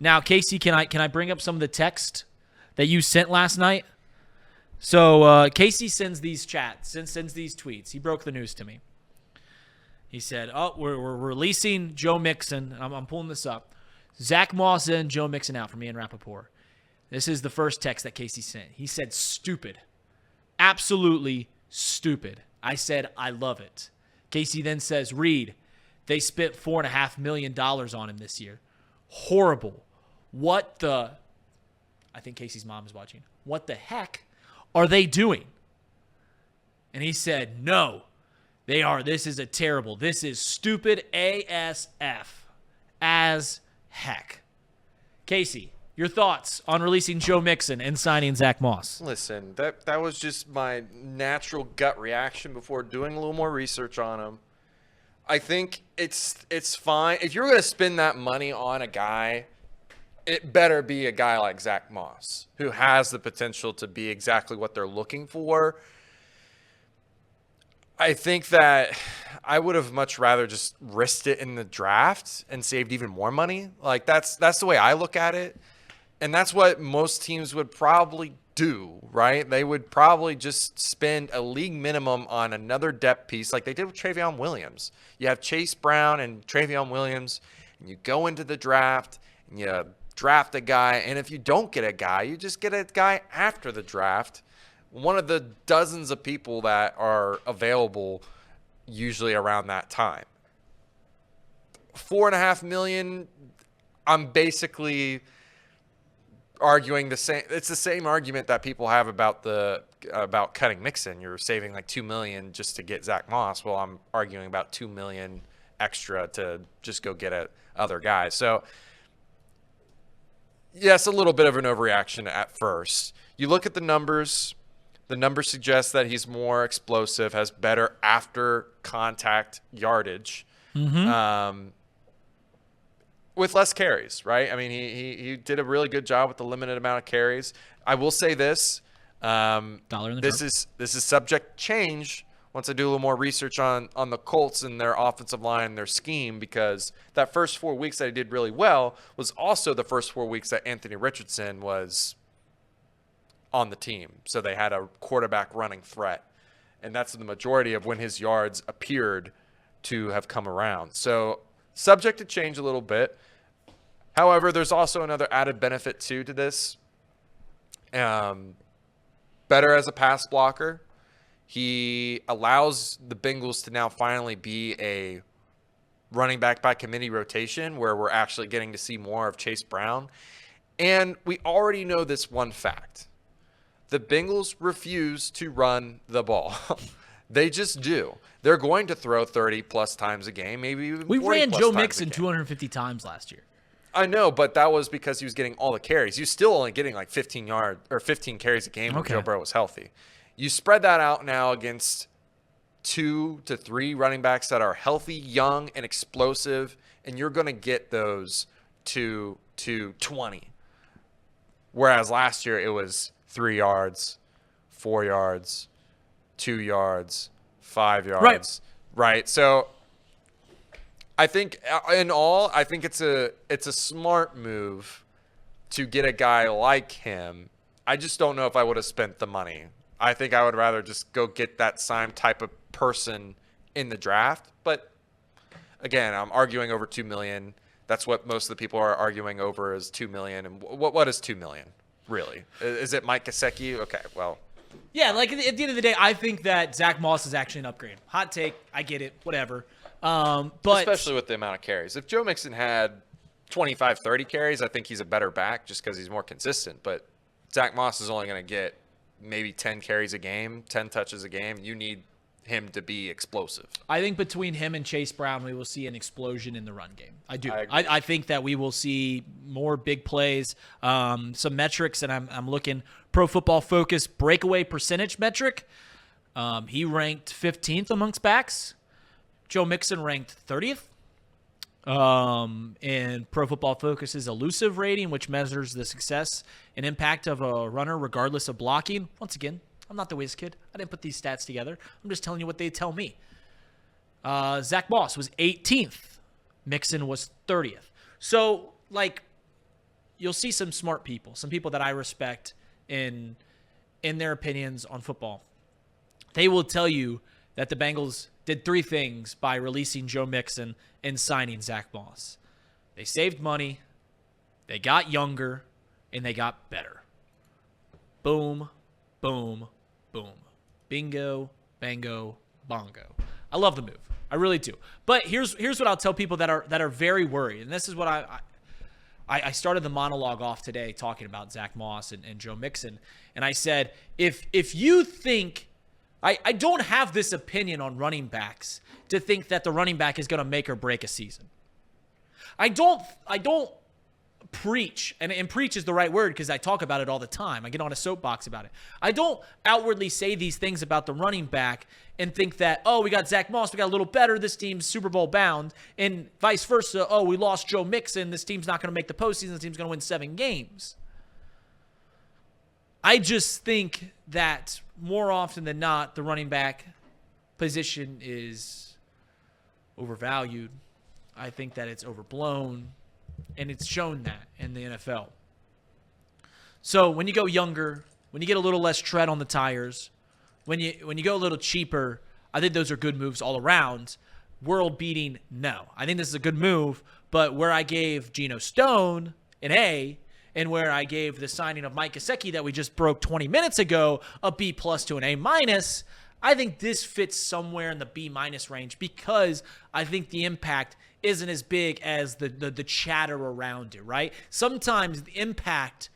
Now, Casey, can I bring up some of the text that you sent last night? So Casey sends these tweets. He broke the news to me. He said, we're releasing Joe Mixon. I'm pulling this up. Zach Moss in, Joe Mixon out for me and Rappaport. This is the first text that Casey sent. He said, stupid. Absolutely stupid. I said, I love it. Casey then says, Reed, they spent $4.5 million on him this year. Horrible. I think Casey's mom is watching. What the heck are they doing? And he said, no, they are. This is this is stupid ASF. As heck. Casey, your thoughts on releasing Joe Mixon and signing Zach Moss? Listen, that was just my natural gut reaction before doing a little more research on him. I think it's fine. If you're going to spend that money on a guy, it better be a guy like Zach Moss, who has the potential to be exactly what they're looking for. I think that I would have much rather just risked it in the draft and saved even more money. Like that's the way I look at it. And that's what most teams would probably do, right? They would probably just spend a league minimum on another depth piece like they did with Travion Williams. You have Chase Brown and Travion Williams, and you go into the draft and you draft a guy. And if you don't get a guy, you just get a guy after the draft. One of the dozens of people that are available usually around that time. $4.5 million, I'm basically arguing the same. It's the same argument that people have about cutting Mixon. You're saving like $2 million just to get Zach Moss. Well, I'm arguing about $2 million extra to just go get a other guy. So yes, a little bit of an overreaction at first. You look at the numbers. The numbers suggest that he's more explosive, has better after contact yardage, with less carries, right? I mean, he did a really good job with the limited amount of carries. I will say this: this is subject to change once I do a little more research on the Colts and their offensive line and their scheme, because that first 4 weeks that he did really well was also the first 4 weeks that Anthony Richardson was on the team. So they had a quarterback running threat. And that's the majority of when his yards appeared to have come around. So subject to change a little bit. However, there's also another added benefit too to this. Better as a pass blocker. He allows the Bengals to now finally be a running back by committee rotation where we're actually getting to see more of Chase Brown. And we already know this one fact. The Bengals refuse to run the ball. They just do. They're going to throw 30-plus times a game, maybe even 40-plus times a game. We ran Joe Mixon 250 times last year. I know, but that was because he was getting all the carries. He was still only getting like 15 carries a game when Joe Burrow was healthy. You spread that out now against 2 to 3 running backs that are healthy, young, and explosive, and you're going to get those to 20. Whereas last year it was 3 yards, 4 yards, 2 yards, 5 yards. Right. So I think in all, I think it's a smart move to get a guy like him. I just don't know if I would have spent the money. I think I would rather just go get that same type of person in the draft. But again, I'm arguing over $2 million. That's what most of the people are arguing over is $2 million. And what is $2 million? Really? Is it Mike Gesicki? Okay, well. Yeah, like at the end of the day, I think that Zach Moss is actually an upgrade. Hot take, I get it, whatever. But especially with the amount of carries. If Joe Mixon had 25, 30 carries, I think he's a better back just because he's more consistent. But Zach Moss is only going to get maybe 10 carries a game, 10 touches a game. You need him to be explosive. I think between him and Chase Brown, we will see an explosion in the run game. I do. I think that we will see more big plays, some metrics, and I'm looking Pro Football Focus breakaway percentage metric. He ranked 15th amongst backs. Joe Mixon ranked 30th. And Pro Football Focus's elusive rating, which measures the success and impact of a runner regardless of blocking. Once again, I'm not the whiz kid. I didn't put these stats together. I'm just telling you what they tell me. Zach Moss was 18th. Mixon was 30th. So, like, you'll see some smart people, some people that I respect in their opinions on football. They will tell you that the Bengals did 3 things by releasing Joe Mixon and signing Zach Moss. They saved money, they got younger, and they got better. Boom, boom, boom. Bingo, bango, bongo. I love the move. I really do. But here's what I'll tell people that are very worried. And this is what I started the monologue off today talking about Zach Moss and Joe Mixon. And I said, if you think I don't have this opinion on running backs to think that the running back is going to make or break a season. I don't preach, and preach is the right word because I talk about it all the time. I get on a soapbox about it. I don't outwardly say these things about the running back and think that, oh, we got Zach Moss, we got a little better, this team's Super Bowl bound, and vice versa, oh, we lost Joe Mixon, this team's not going to make the postseason, this team's going to win 7 games. I just think that more often than not, the running back position is overvalued. I think that it's overblown, and it's shown that in the NFL. So when you go younger, when you get a little less tread on the tires, when you go a little cheaper, I think those are good moves all around. World beating, no. I think this is a good move, but where I gave Geno Stone an A, and where I gave the signing of Mike Gesicki that we just broke 20 minutes ago a B+ to an A-, I think this fits somewhere in the B- range because I think the impact isn't as big as the chatter around it, right? Sometimes the impact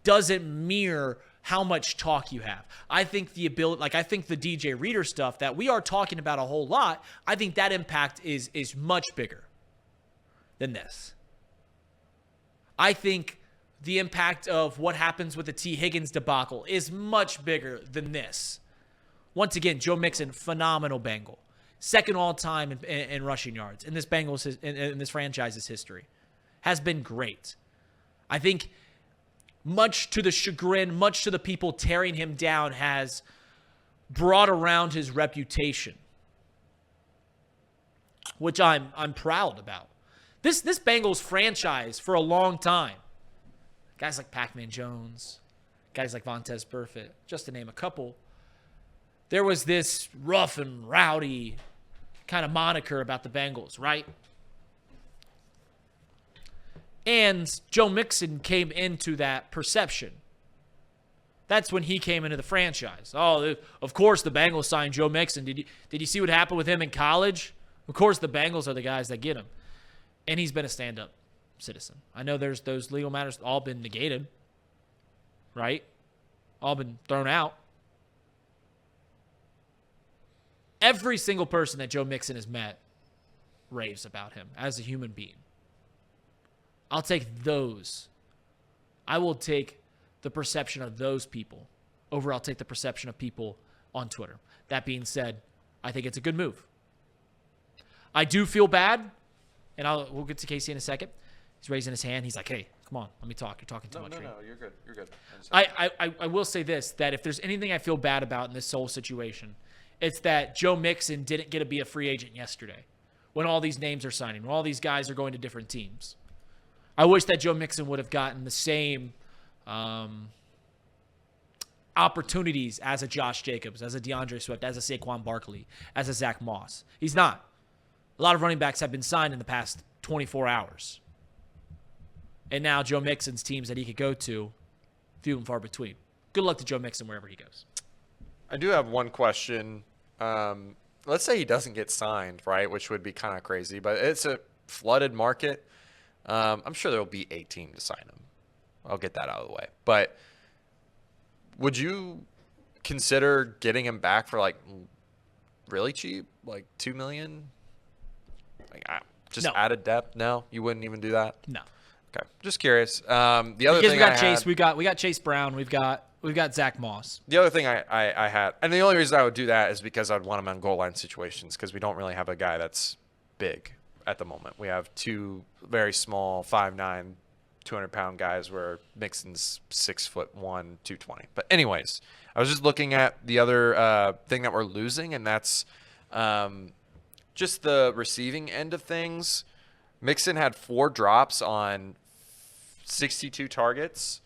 doesn't mirror how much talk you have. I think the ability, I think the DJ Reader stuff that we are talking about a whole lot, I think that impact is much bigger than this. I think the impact of what happens with the T. Higgins debacle is much bigger than this. Once again, Joe Mixon, phenomenal Bengal. Second all-time in rushing yards in this franchise's history. Has been great. I think much to the chagrin, much to the people tearing him down, has brought around his reputation, which I'm proud about. This Bengals franchise for a long time, guys like Pac-Man Jones, guys like Vontaze Burfict, just to name a couple, there was this rough and rowdy kind of moniker about the Bengals, right? And Joe Mixon came into that perception. That's when he came into the franchise. Oh, of course the Bengals signed Joe Mixon. Did you see what happened with him in college? Of course the Bengals are the guys that get him. And he's been a stand-up citizen. I know there's those legal matters all been negated, right? All been thrown out. Every single person that Joe Mixon has met raves about him as a human being. I'll take those. I will take the perception of those people over I'll take the perception of people on Twitter. That being said, I think it's a good move. I do feel bad, and we'll get to Casey in a second. He's raising his hand. He's like, hey, come on, let me talk. You're talking too much. No, you're good. You're good. I will say this, that if there's anything I feel bad about in this whole situation, it's that Joe Mixon didn't get to be a free agent yesterday when all these names are signing, when all these guys are going to different teams. I wish that Joe Mixon would have gotten the same opportunities as a Josh Jacobs, as a DeAndre Swift, as a Saquon Barkley, as a Zach Moss. He's not. A lot of running backs have been signed in the past 24 hours. And now Joe Mixon's teams that he could go to, few and far between. Good luck to Joe Mixon wherever he goes. I do have one question. Let's say he doesn't get signed, right, which would be kind of crazy, but it's a flooded market. I'm sure there will be a team to sign him. I'll get that out of the way. But would you consider getting him back for, really cheap, $2 million? Added depth? No, you wouldn't even do that? No. Okay, just curious. The other thing we got Chase Brown, we've got Zach Moss. The other thing I had, and the only reason I would do that is because I'd want him on goal line situations because we don't really have a guy that's big at the moment. We have two very small, 5'9", 200-pound guys where Mixon's 6'1", 220. But anyways, I was just looking at the other thing that we're losing, and that's just the receiving end of things. Mixon had 4 drops on 62 targets.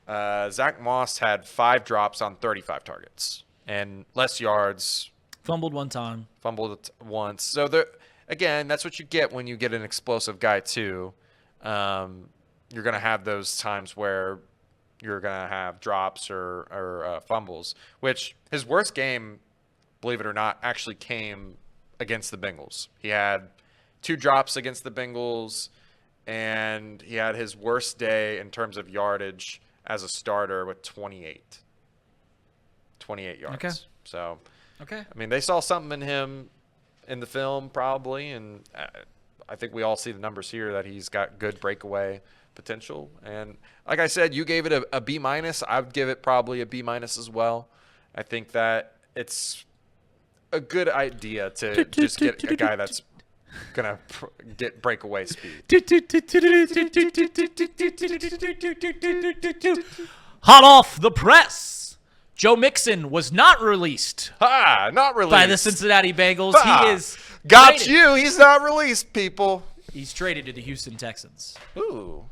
Zach Moss had 5 drops on 35 targets and less yards. Fumbled one time. Fumbled once. So, again, that's what you get when you get an explosive guy, too. You're going to have those times where you're going to have drops or fumbles, which his worst game, believe it or not, actually came against the Bengals. He had 2 drops against the Bengals, and he had his worst day in terms of yardage as a starter with 28 yards. Okay. So, okay. I mean, they saw something in him in the film probably, and I think we all see the numbers here that he's got good breakaway potential. And like I said, you gave it a B-. I would give it probably a B- as well. I think that it's a good idea to just get a guy that's gonna get breakaway speed. Hot off the press, Joe Mixon was not released. Not released by the Cincinnati Bengals. He is got traded. you. He's not released, people. He's traded to the Houston Texans. Ooh,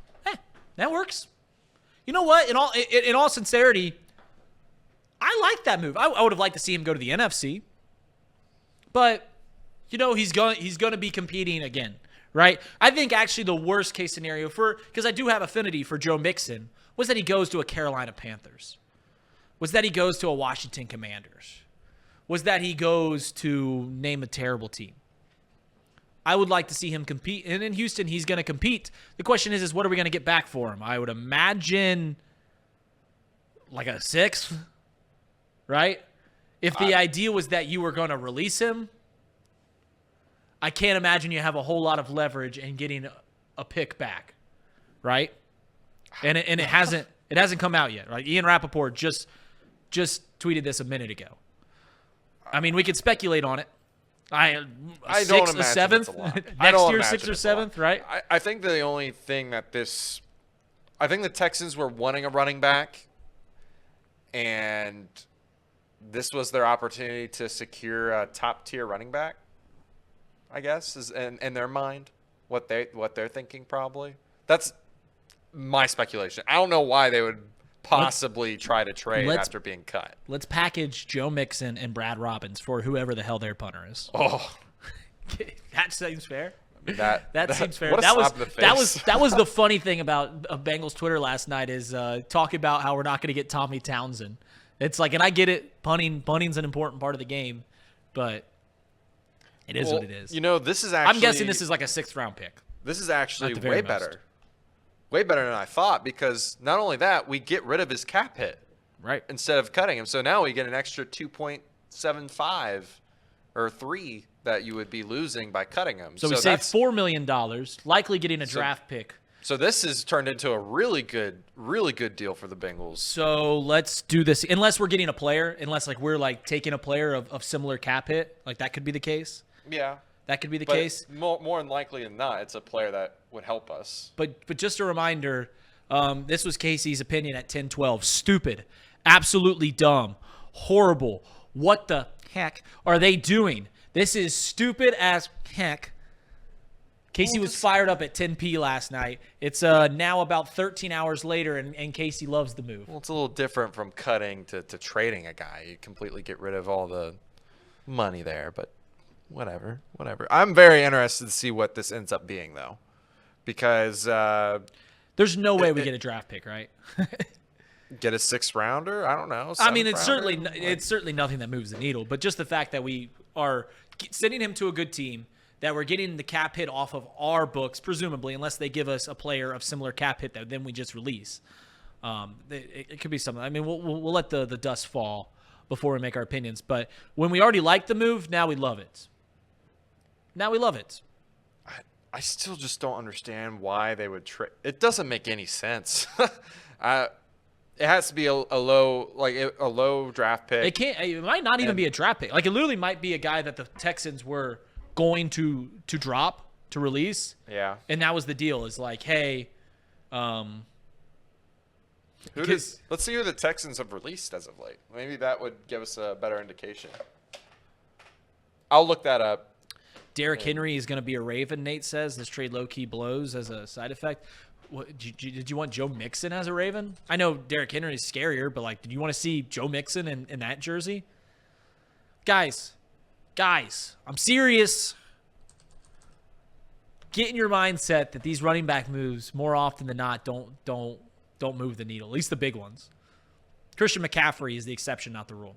That works. You know what? In all sincerity, I like that move. I would have liked to see him go to the NFC, but he's going to be competing again, right? I think actually the worst case scenario because I do have affinity for Joe Mixon, was that he goes to a Carolina Panthers, was that he goes to a Washington Commanders, was that he goes to name a terrible team. I would like to see him compete, and in Houston he's going to compete. The question is what are we going to get back for him? I would imagine like a 6th, right? If the idea was that you were going to release him, I can't imagine you have a whole lot of leverage in getting a pick back, right? And it hasn't come out yet, right? Ian Rappaport just tweeted this a minute ago. I mean, we could speculate on it. I don't imagine 7th next year, 6th or 7th, right? I think the only thing that I think the Texans were wanting a running back, and this was their opportunity to secure a top tier running back. I guess is in their mind what they're thinking probably. That's my speculation. I don't know why they would possibly try to trade after being cut. Let's package Joe Mixon and Brad Robbins for whoever the hell their punter is. Oh, that seems fair. I mean, that seems fair. What a slap in the face. That was the funny thing about Bengals Twitter last night is talking about how we're not going to get Tommy Townsend. It's like, and I get it, punting's an important part of the game, but it is what it is. This is actually. I'm guessing this is like a 6th round pick. This is actually way better. Way better than I thought, because not only that, we get rid of his cap hit, right? Instead of cutting him. So now we get an extra 2.75 or 3 that you would be losing by cutting him. So we save $4 million, likely getting a draft pick. So this has turned into a really good deal for the Bengals. So let's do this. Unless we're getting a player, unless we're taking a player of similar cap hit, that could be the case. Yeah. That could be the case. More than likely than not, it's a player that would help us. But just a reminder, this was Casey's opinion at 10-12. Stupid. Absolutely dumb. Horrible. What the heck are they doing? This is stupid as heck. Casey was fired up at 10 p last night. It's now about 13 hours later, and Casey loves the move. Well, it's a little different from cutting to trading a guy. You completely get rid of all the money there, but whatever. I'm very interested to see what this ends up being, though, because there's no way we get a draft pick, right? Get a 6th rounder? I don't know. I mean, it's certainly nothing that moves the needle, but just the fact that we are sending him to a good team, that we're getting the cap hit off of our books, presumably, unless they give us a player of similar cap hit that then we just release. It could be something. I mean, we'll let the dust fall before we make our opinions. But when we already liked the move, now we love it. I still just don't understand why they would trade. It doesn't make any sense. It has to be a low draft pick. It might not even be a draft pick. It literally might be a guy that the Texans were going to drop to release. Yeah. And that was the deal. Is hey, let's see who the Texans have released as of late. Maybe that would give us a better indication. I'll look that up. Derrick Henry is going to be a Raven, Nate says. This trade low-key blows as a side effect. Did you want Joe Mixon as a Raven? I know Derrick Henry is scarier, but like, did you want to see Joe Mixon in that jersey? Guys, I'm serious. Get in your mindset that these running back moves more often than not don't move the needle. At least the big ones. Christian McCaffrey is the exception, not the rule.